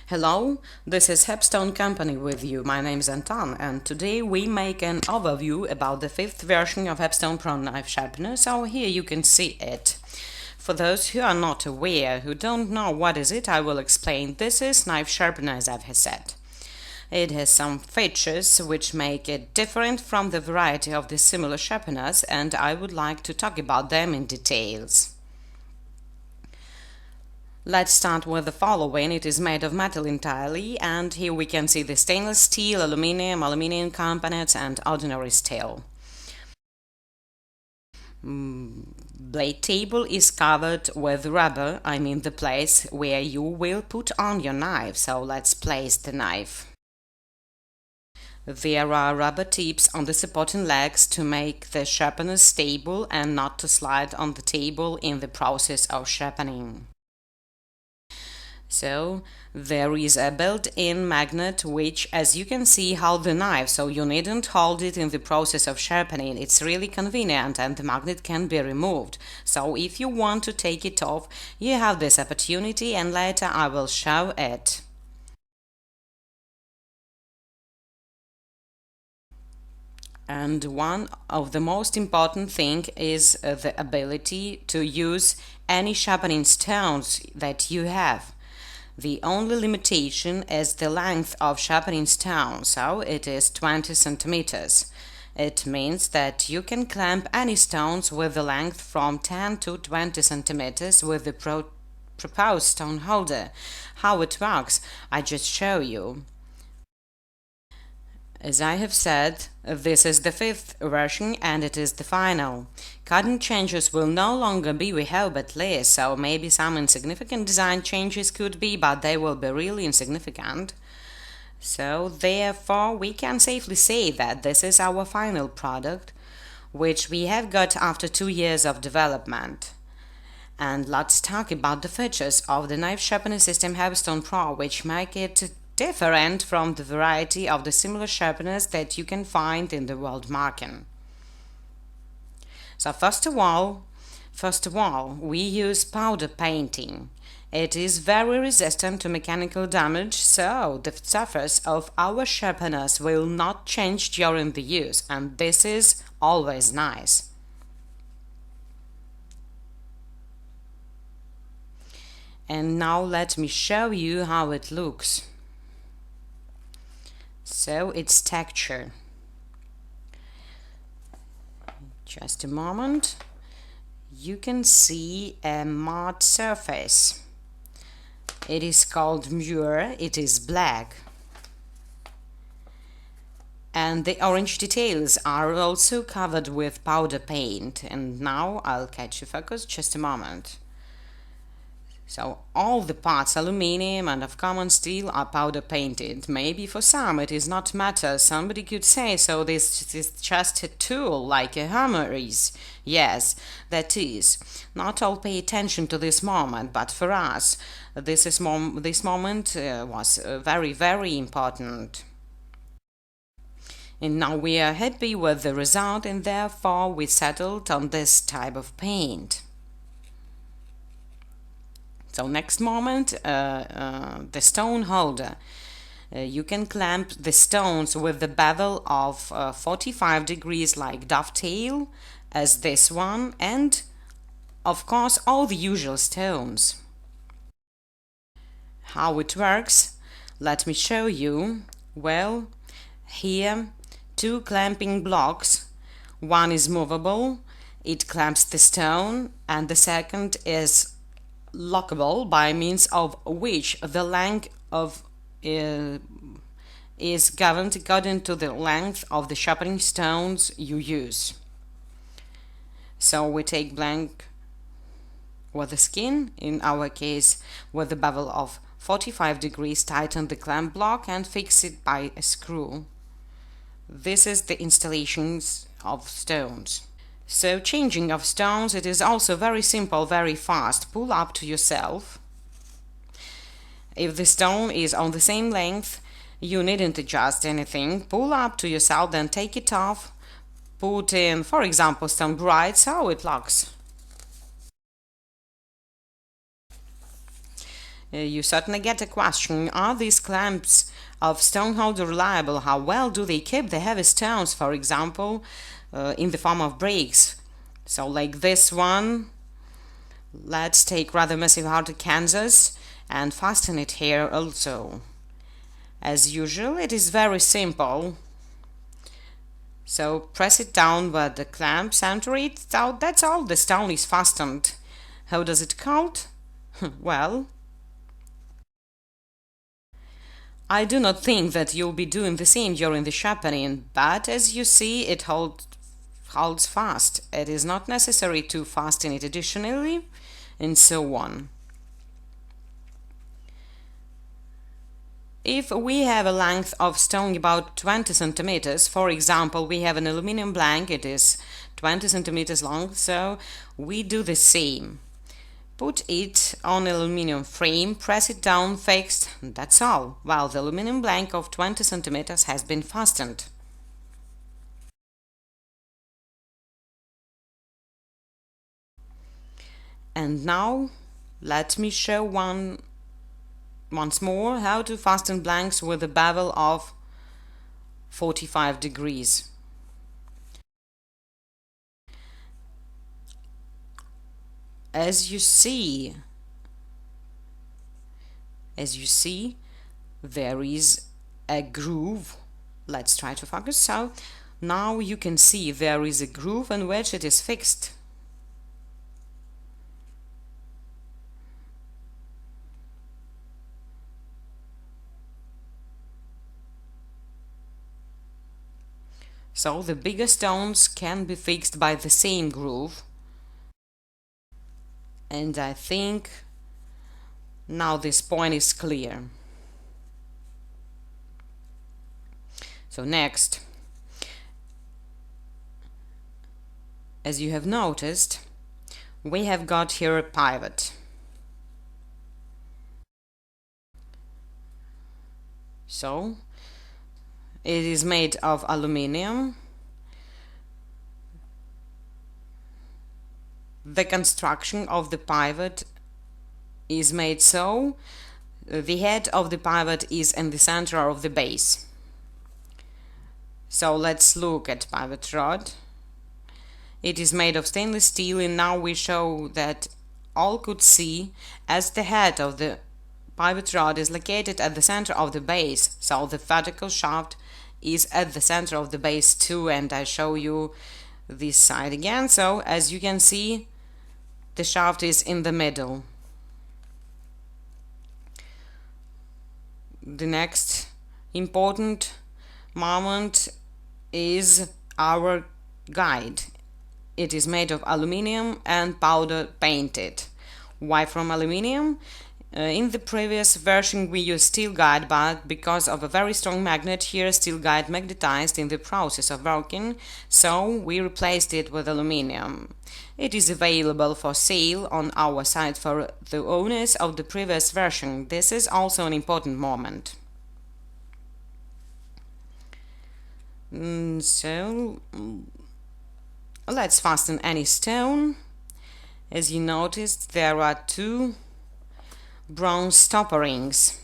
Hello, this is Hapstone Company with you. My name is Anton, and today we make an overview about the fifth version of Hapstone PRO knife sharpener. So here you can see it. For those who are not aware, who don't know what is it, I will explain. This is knife sharpener, as I've said. It has some features which make it different from the variety of the similar sharpeners, and I would like to talk about them in details. Let's start with the following. It is made of metal entirely, and here we can see the stainless steel, aluminum components, and ordinary steel. Blade table is covered with rubber, I mean the place where you will put on your knife, so let's place the knife. There are rubber tips on the supporting legs to make the sharpener stable and not to slide on the table in the process of sharpening. So there is a built-in magnet which, as you can see, holds the knife, so you needn't hold it in the process of sharpening. It's really convenient and the magnet can be removed. So if you want to take it off, you have this opportunity, and later I will show it. And one of the most important thing is the ability to use any sharpening stones that you have. The only limitation is the length of sharpening stone, so it is 20 centimeters. It means that you can clamp any stones with the length from 10 to 20 centimeters with the proposed stone holder. How it works, I just show you. As I have said, this is the fifth version and it is the final. Cutting changes will no longer be repeatedly, so maybe some insignificant design changes could be, but they will be really insignificant. So therefore we can safely say that this is our final product, which we have got after 2 years of development. And let's talk about the features of the knife sharpening system Hapstone PRO, which make it different from the variety of the similar sharpeners that you can find in the world market. So first of all, we use powder painting. It is very resistant to mechanical damage, so the surface of our sharpeners will not change during the use, and this is always nice. And now let me show you how it looks. So its texture. Just a moment. You can see a matte surface. It is called mirror. It is black. And the orange details are also covered with powder paint. And now I'll catch your focus. Just a moment. So all the parts, aluminum and of common steel, are powder painted. Maybe for some it is not matter. Somebody could say, so this is just a tool like a hammer is. Yes, that is. Not all pay attention to this moment, but for us, this moment was very, very important. And now we are happy with the result, and therefore we settled on this type of paint. So next moment, the stone holder. You can clamp the stones with the bevel of 45 degrees like dovetail, as this one, and of course all the usual stones. How it works, let me show you. Well, here 2 clamping blocks. One is movable, it clamps the stone, and the second is lockable, by means of which the length of is governed according to the length of the sharpening stones you use. So we take blank with the skin, in our case with the bevel of 45 degrees, tighten the clamp block and fix it by a screw. This is the installations of stones. So changing of stones, it is also very simple, very fast. Pull up to yourself. If the stone is on the same length, you needn't adjust anything. Pull up to yourself, then take it off. Put in, for example, stone bright, so it locks. You certainly get a question: are these clamps of stoneholder reliable? How well do they keep the heavy stones, for example, in the form of bricks? So like this one, let's take rather massive hard Kansas and fasten it here also. As usual, it is very simple. So press it down with the clamp, center it, so that's all, the stone is fastened. How does it count? Well, I do not think that you'll be doing the same during the sharpening, but as you see, it holds fast. It is not necessary to fasten it additionally, and so on. If we have a length of stone about 20 centimeters, for example, we have an aluminum blank, it is 20 centimeters long, so we do the same. Put it on an aluminum frame, press it down, fixed, and that's all, while the aluminum blank of 20 centimeters has been fastened. And now, let me show once more how to fasten blanks with a bevel of 45 degrees. As you see, there is a groove. Let's try to focus. So now you can see there is a groove in which it is fixed. So the bigger stones can be fixed by the same groove. And I think now this point is clear. So next, as you have noticed, we have got here a pivot. So it is made of aluminium. The construction of the pivot is made so the head of the pivot is in the center of the base. So let's look at pivot rod. It is made of stainless steel, and now we show that all could see as the head of the pivot rod is located at the center of the base, so the vertical shaft is at the center of the base too, and I show you this side again. So as you can see, the shaft is in the middle. The next important moment is our guide. It is made of aluminium and powder painted. Why from aluminium? In the previous version we used steel guide, but because of a very strong magnet here, steel guide magnetized in the process of working, so we replaced it with aluminium. It is available for sale on our site for the owners of the previous version. This is also an important moment. So let's fasten any stone. As you noticed, there are two bronze stopper rings.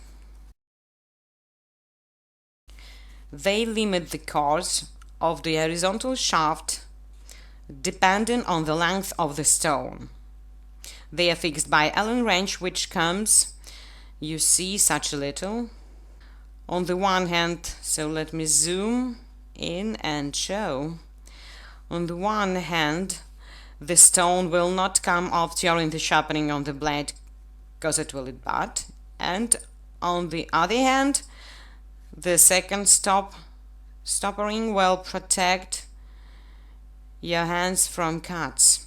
They limit the course of the horizontal shaft depending on the length of the stone. They are fixed by Allen wrench, which comes, you see, such a little. On the one hand, so let me zoom in and show. On the one hand, the stone will not come off during the sharpening on the blade, because it will butt, and on the other hand, the second stopper ring will protect your hands from cuts.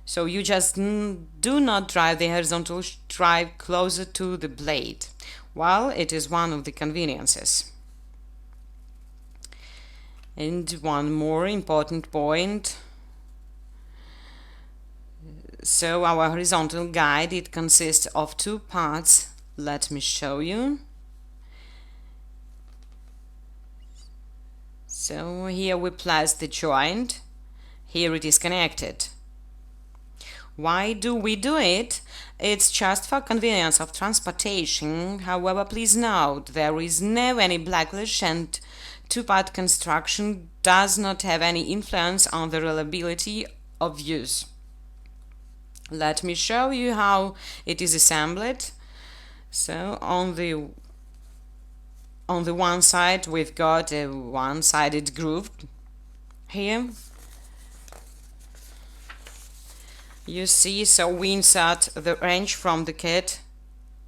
So you just do not drive the horizontal drive closer to the blade. Well, it is one of the conveniences. And one more important point. So our horizontal guide, it consists of two parts. Let me show you. So here we place the joint. Here it is connected. Why do we do it? It's just for convenience of transportation. However, please note there is no any backlash, and two-part construction does not have any influence on the reliability of use. Let me show you how it is assembled. So on the one side we've got a one-sided groove here. You see, so we insert the wrench from the kit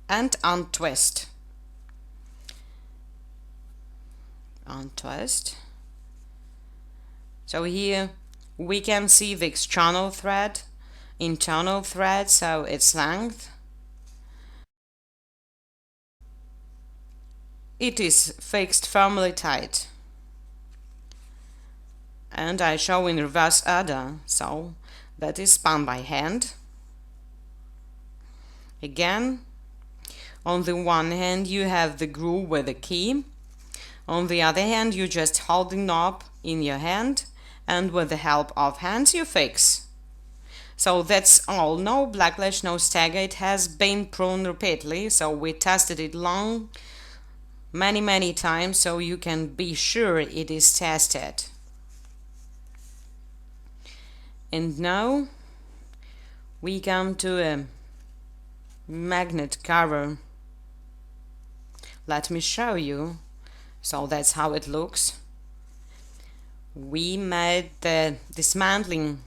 and untwist. Untwist. So here we can see the external thread, internal thread, so its length. It is fixed firmly tight. And I show in reverse order, so that is spun by hand. Again, on the one hand you have the groove with the key, on the other hand you just hold the knob in your hand and with the help of hands you fix. So that's all, no backlash, no stagger. It has been proven repeatedly, so we tested it many times, so you can be sure it is tested. And now we come to a magnet cover. Let me show you. So that's how it looks. We made the dismantling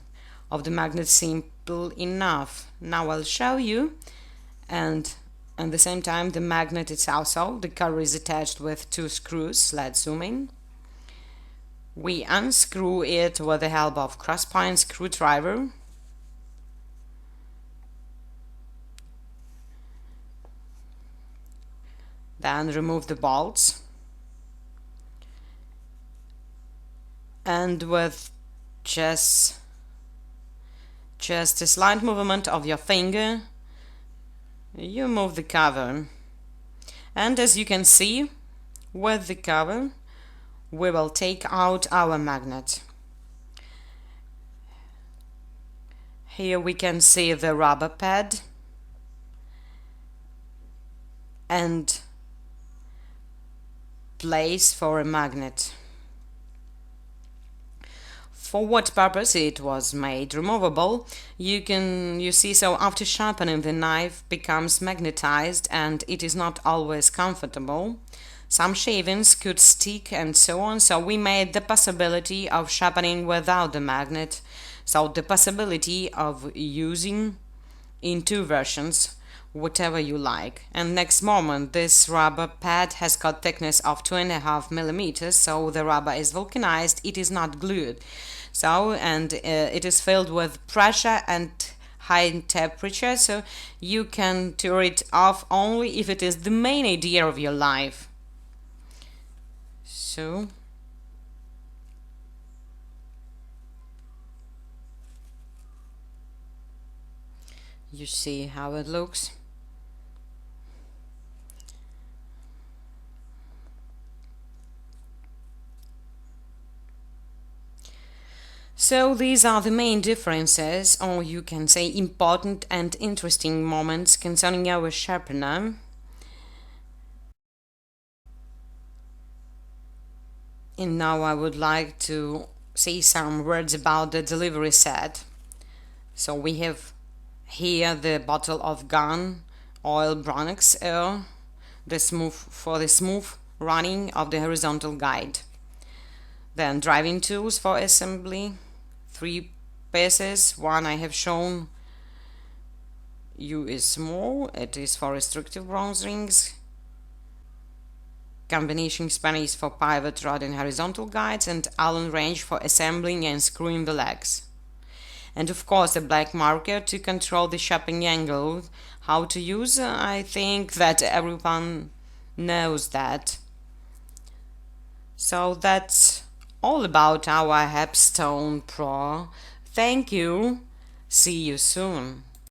of the magnet simple enough. Now I'll show you, and at the same time the magnet itself, so the cover is attached with two screws. Let's zoom in. We unscrew it with the help of cross-point screwdriver. Then remove the bolts. And with just a slight movement of your finger, you move the cover. And as you can see, with the cover, we will take out our magnet. Here we can see the rubber pad and place for a magnet. For what purpose it was made removable, you see, so after sharpening the knife becomes magnetized and it is not always comfortable. Some shavings could stick and so on, so we made the possibility of sharpening without the magnet, so the possibility of using in two versions, whatever you like. And next moment this rubber pad has got thickness of 2.5 millimeters, so the rubber is vulcanized, it is not glued. So, and it is filled with pressure and high temperature, so you can tear it off only if it is the main idea of your life. So you see how it looks. So these are the main differences, or you can say important and interesting moments concerning our sharpener. And now I would like to say some words about the delivery set. So we have here the bottle of gun oil Bronx Air, for the smooth running of the horizontal guide. Then driving tools for assembly, 3 pieces. One I have shown you is small, it is for restrictive bronze rings. Combination spanner for pivot rod and horizontal guides, and Allen wrench for assembling and screwing the legs. And of course a black marker to control the sharpening angle. How to use? I think that everyone knows that. So that's all about our Hapstone Pro. Thank you. See you soon.